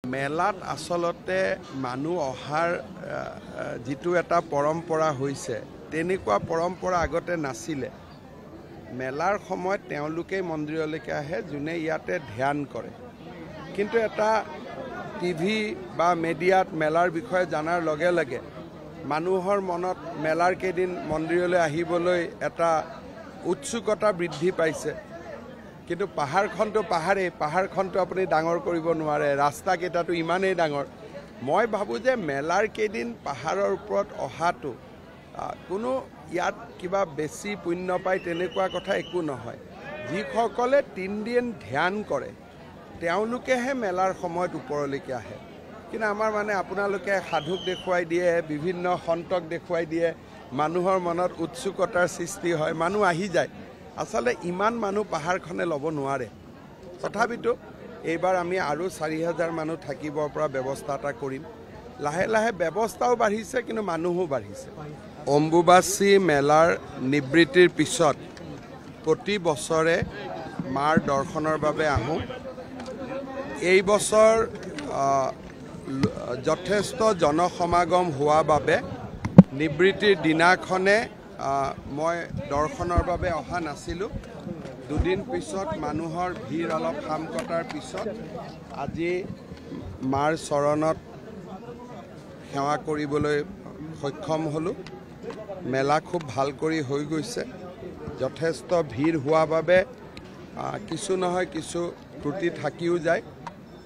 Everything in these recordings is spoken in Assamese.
মেলাত আসলতে মানুহ অহাৰ যিটো এটা পৰম্পৰা হৈছে তেনেকুৱা পৰম্পৰা আগতে নাছিলে। মেলাৰ সময়ত তেওঁলোকে মন্দিৰলৈকে আহে যোনে ইয়াতে ধ্যান কৰে, কিন্তু এটা টিভি বা মিডিয়াত মেলাৰ বিষয়ে জানাৰ লগে লগে মানুহৰ মনত মেলাৰ কেইদিন মন্দিৰলৈ আহিবলৈ এটা উৎসুকতা বৃদ্ধি পাইছে। কিন্তু পাহাৰখনটো পাহাৰখনটো আপুনি ডাঙৰ কৰিব নোৱাৰে, ৰাস্তাকেইটাটো ইমানেই ডাঙৰ। মই ভাবোঁ যে মেলাৰ কেইদিন পাহাৰৰ ওপৰত অহাটো কোনো ইয়াত কিবা বেছি পুণ্য পায় তেনেকুৱা কথা একো নহয়। যিসকলে 3 দিন ধ্যান কৰে তেওঁলোকেহে মেলাৰ সময়ত ওপৰলৈকে আহে। কিন্তু আমাৰ আপোনালোকে সাধুক দেখুৱাই দিয়ে, বিভিন্ন সন্তক দেখুৱাই দিয়ে, মানুহৰ মনত উৎসুকতাৰ সৃষ্টি হয়, মানুহ আহি যায়। আচলতে ইমান মানুহ পাহাৰখনে ল'ব নোৱাৰে। তথাপিতো এইবাৰ আমি আৰু 4000 মানুহ থাকিবৰ পৰা ব্যৱস্থা এটা কৰিম। লাহে লাহে ব্যৱস্থাও বাঢ়িছে, কিন্তু মানুহো বাঢ়িছে। অম্বুবাচী মেলাৰ নিবৃত্তিৰ পিছত প্ৰতি বছৰে মাৰ দৰ্শনৰ বাবে আহোঁ। এই বছৰ যথেষ্ট জনসমাগম হোৱা বাবে নিবৃত্তিৰ দিনাখনে মই দৰ্শনৰ বাবে অহা নাছিলোঁ। 2 দিন পিছত মানুহৰ ভিৰ অলপ হাম কটাৰ পিছত আজি মাৰ চৰণত সেৱা কৰিবলৈ সক্ষম হ'লোঁ। মেলা খুব ভাল কৰি হৈ গৈছে। যথেষ্ট ভিৰ হোৱা বাবে কিছু নহয় কিছু ত্ৰুটি থাকিও যায়।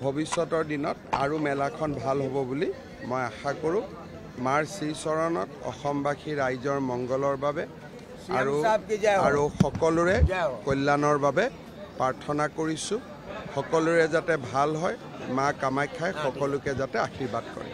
ভৱিষ্যতৰ দিনত আৰু মেলাখন ভাল হ'ব বুলি মই আশা কৰোঁ। মাৰ শ্ৰীচৰণত অসমবাসী ৰাইজৰ মংগলৰ বাবে আৰু সকলোৰে কল্যাণৰ বাবে প্ৰাৰ্থনা কৰিছোঁ। সকলোৰে যাতে ভাল হয়, মা কামাখ্যাই সকলোকে যাতে আশীৰ্বাদ কৰে।